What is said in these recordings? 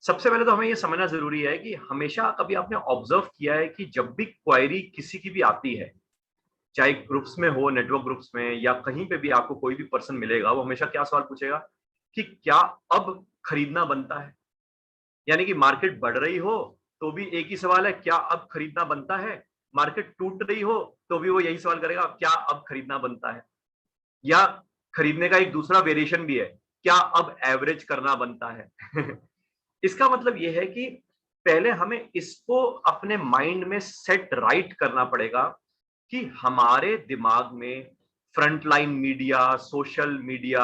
सबसे पहले तो हमें ये समझना जरूरी है कि हमेशा कभी आपने ऑब्जर्व किया है कि जब भी क्वेरी किसी की भी आती है, चाहे ग्रुप्स में हो, नेटवर्क ग्रुप्स में या कहीं पे भी आपको कोई भी पर्सन मिलेगा, वो हमेशा क्या सवाल पूछेगा कि क्या अब खरीदना बनता है। यानी कि मार्केट बढ़ रही हो तो भी एक ही सवाल है, क्या अब खरीदना बनता है। मार्केट टूट रही हो तो भी वो यही सवाल करेगा, क्या अब खरीदना बनता है। या खरीदने का एक दूसरा वेरिएशन भी है, क्या अब एवरेज करना बनता है। इसका मतलब यह है कि पहले हमें इसको अपने माइंड में सेट राइट करना पड़ेगा कि हमारे दिमाग में फ्रंटलाइन मीडिया, सोशल मीडिया,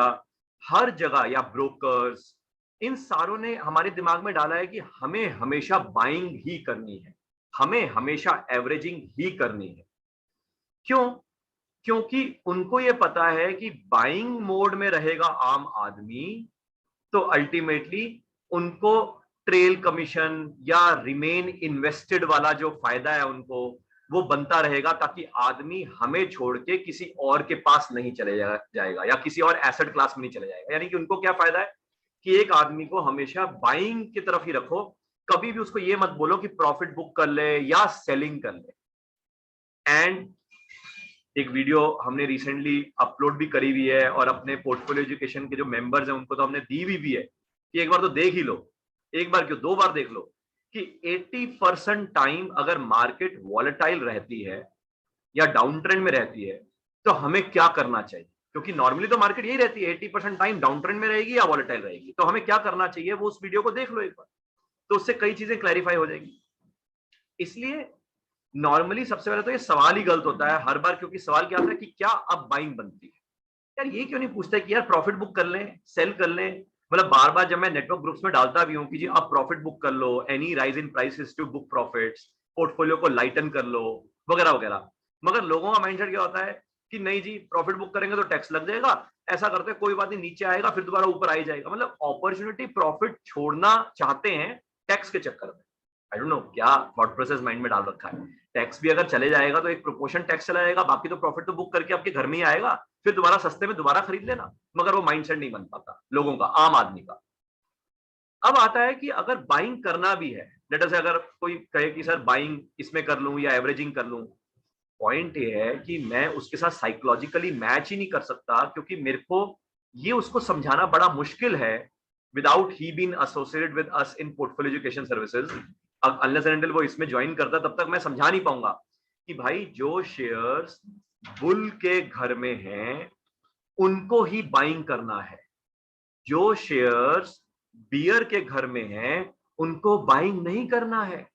हर जगह या ब्रोकर्स, इन सारों ने हमारे दिमाग में डाला है कि हमें हमेशा बाइंग ही करनी है, हमें हमेशा एवरेजिंग ही करनी है। क्यों? क्योंकि उनको ये पता है कि बाइंग मोड में रहेगा आम आदमी तो अल्टीमेटली उनको ट्रेल कमीशन या रिमेन इन्वेस्टेड वाला जो फायदा है उनको वो बनता रहेगा, ताकि आदमी हमें छोड़ के किसी और के पास नहीं चले जाएगा या किसी और एसेट क्लास में नहीं चले जाएगा। यानी कि उनको क्या फायदा है कि एक आदमी को हमेशा बाइंग की तरफ ही रखो, कभी भी उसको ये मत बोलो कि प्रॉफिट बुक कर ले या सेलिंग कर ले। एंड एक वीडियो हमने रिसेंटली अपलोड भी करी हुई है और अपने पोर्टफोलियो एजुकेशन के जो मेंबर्स हैं उनको तो हमने दी हुई भी है कि एक बार तो देख ही लो, एक बार क्यों दो बार देख लो कि 80% टाइम अगर मार्केट वॉलेटाइल रहती है या डाउन ट्रेंड में रहती है तो हमें क्या करना चाहिए। क्योंकि नॉर्मली तो मार्केट यही रहती है, 80% टाइम डाउन ट्रेंड में रहेगी या वॉलेटाइल रहेगी, तो हमें क्या करना चाहिए वो उस वीडियो को देख लो एक बार, तो उससे कई चीजें क्लैरिफाई हो जाएंगी। इसलिए नॉर्मली सबसे पहले तो ये सवाल ही गलत होता है हर बार, क्योंकि सवाल क्या आता है कि क्या अब बाइंग बनती है। यार ये क्यों नहीं पूछता कि यार प्रॉफिट बुक कर लें, सेल कर लें। मतलब बार बार जब मैं नेटवर्क ग्रुप्स में डालता भी हूँ कि जी आप प्रॉफिट बुक कर लो, any rise in prices to book profits, portfolio को लाइटन कर लो, वगैरह वगैरह। मगर लोगों का माइंडसेट क्या होता है कि नहीं जी प्रॉफिट बुक करेंगे तो टैक्स लग जाएगा, ऐसा करते हैं कोई बात नहीं, नीचे आएगा फिर दोबारा ऊपर आ ही जाएगा। मतलब अपॉर्चुनिटी प्रॉफिट छोड़ना चाहते हैं टैक्स के चक्कर में। आई डोंट नो क्या थॉट प्रोसेस माइंड में डाल रखा है। टैक्स भी अगर चले जाएगा तो एक प्रोपोर्शन टैक्स चला जाएगा, बाकी तो प्रॉफिट तो बुक करके आपके घर में ही आएगा, फिर दोबारा सस्ते में दोबारा खरीद लेना। मगर वो माइंडसेट नहीं बन पाता लोगों का, आम आदमी का। अब आता है कि अगर बाइंग करना भी है, लेट अस से अगर कोई कहे कि सर बाइंग इसमें कर लूं या एवरेजिंग कर लूं, पॉइंट ये है कि मैं उसके साथ साइकोलॉजिकली मैच ही नहीं कर सकता, क्योंकि मेरे को ये उसको समझाना बड़ा मुश्किल है without he been associated with us in portfolio education services. Unless and until वो इसमें ज्वाइन करता तब तक मैं समझा नहीं पाऊंगा कि भाई जो शेयर्स बुल के घर में हैं उनको ही बाइंग करना है, जो शेयर्स बियर के घर में हैं उनको बाइंग नहीं करना है।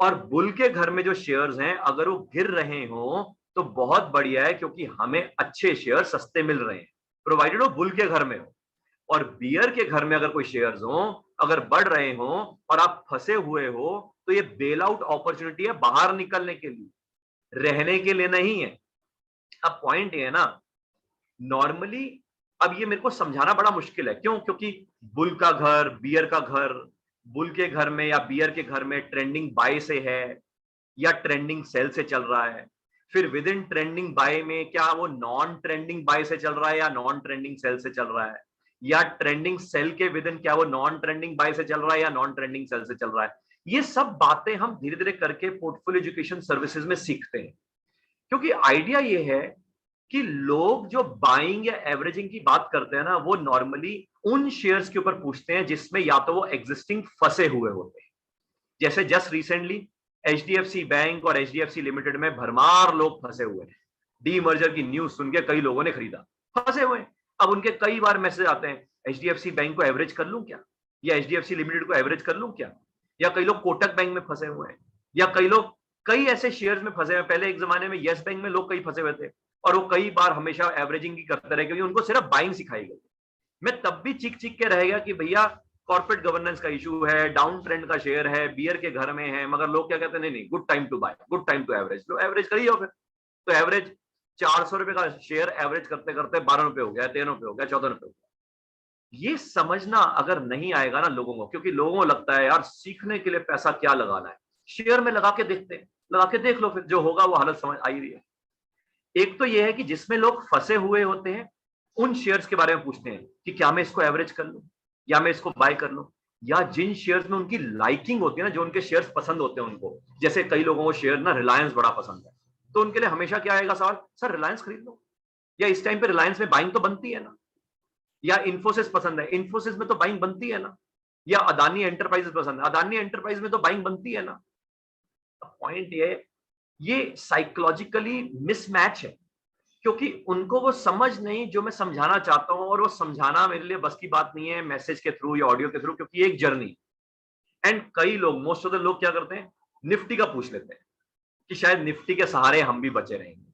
और बुल के घर में जो शेयर्स हैं अगर वो गिर रहे हो तो बहुत बढ़िया है, क्योंकि हमें अच्छे शेयर सस्ते मिल रहे हैं, प्रोवाइडेड वो बुल के घर में हो। और बियर के घर में अगर कोई शेयर्स हो, अगर बढ़ रहे हो और आप फंसे हुए हो, तो ये बेल आउट अपॉर्चुनिटी है बाहर निकलने के लिए, रहने के लिए नहीं है। अब पॉइंट ये है ना, नॉर्मली अब ये मेरे को समझाना बड़ा मुश्किल है, क्यों? क्योंकि बुल का घर, बियर का घर, बुल के घर में या बियर के घर में ट्रेंडिंग बाय से है या ट्रेंडिंग सेल से चल रहा है। फिर विद इन ट्रेंडिंग बाय में क्या वो नॉन ट्रेंडिंग बाय से चल रहा है या नॉन ट्रेंडिंग सेल से चल रहा है, या ट्रेंडिंग सेल के विद इन क्या वो नॉन ट्रेंडिंग बाय से चल रहा है या नॉन ट्रेंडिंग सेल से चल रहा है। ये सब बातें हम धीरे धीरे करके पोर्टफोलियो एजुकेशन सर्विसेज में सीखते हैं। क्योंकि आइडिया ये है कि लोग जो बाइंग या एवरेजिंग की बात करते हैं ना, वो नॉर्मली उन शेयर्स के ऊपर पूछते हैं जिसमें या तो वो एग्जिस्टिंग फंसे हुए होते हैं। जैसे जस्ट रिसेंटली एचडीएफसी बैंक और एचडीएफसी लिमिटेड में भरमार लोग फंसे हुए हैं। डीमर्जर की न्यूज सुन के कई लोगों ने खरीदा, फंसे हुए हैं। अब उनके कई बार मैसेज आते हैं, एचडीएफसी बैंक को एवरेज कर लूं क्या, या एचडीएफसी लिमिटेड को एवरेज कर लूं क्या। या कई लोग कोटक बैंक में फंसे हुए हैं, या कई लोग कई ऐसे शेयर्स में फंसे हुए। पहले एक जमाने में यस बैंक में लोग कई फंसे हुए थे और वो कई बार हमेशा एवरेजिंग ही करते रहे, क्योंकि उनको सिर्फ बाइंग सिखाई गई। मैं तब भी चीख चीख के रह गया कि भैया कॉर्पोरेट गवर्नेंस का इशू है, डाउन ट्रेंड का शेयर है, बियर के घर में है। मगर लोग क्या कहते हैं, नहीं नहीं, good time to buy, good time to average. लो एवरेज करिए हो फिर। तो एवरेज 400 रुपए का शेयर एवरेज करते करते 12 रुपए हो गया, 13 रुपए हो गया, 14 रुपए हो गया। ये समझना अगर नहीं आएगा ना लोगों को, क्योंकि लोगों को लगता है यार सीखने के लिए पैसा क्या लगाना है, शेयर में लगा के देखते हैं, लगा के देख लो, फिर जो होगा वो हालत समझ आई रही है। एक तो ये है कि जिसमें लोग फंसे हुए होते हैं उन शेयर्स के बारे में पूछते हैं कि क्या मैं इसको एवरेज कर लूं या मैं इसको बाय कर लूं। या जिन शेयर्स में उनकी लाइकिंग होती है ना, जो उनके शेयर्स पसंद होते हैं उनको, जैसे कई लोगों को शेयर ना रिलायंस बड़ा पसंद है, तो उनके लिए हमेशा क्या आएगा सवाल, सर रिलायंस खरीद लो, या इस टाइम पे रिलायंस में बाइंग तो बनती है ना, या इन्फोसिस पसंद है, इन्फोसिस में तो बाइंग बनती है ना, या अदानी एंटरप्राइजेस पसंद है, अदानी एंटरप्राइज में तो बाइंग बनती है ना। पॉइंट ये साइकोलॉजिकली मिसमैच है, क्योंकि उनको वो समझ नहीं जो मैं समझाना चाहता हूं, और वो समझाना मेरे लिए बस की बात नहीं है मैसेज के थ्रू या ऑडियो के थ्रू, क्योंकि एक जर्नी। एंड कई लोग, मोस्ट ऑफ द लोग क्या करते हैं, निफ्टी का पूछ लेते हैं कि शायद निफ्टी के सहारे हम भी बचे रहेंगे।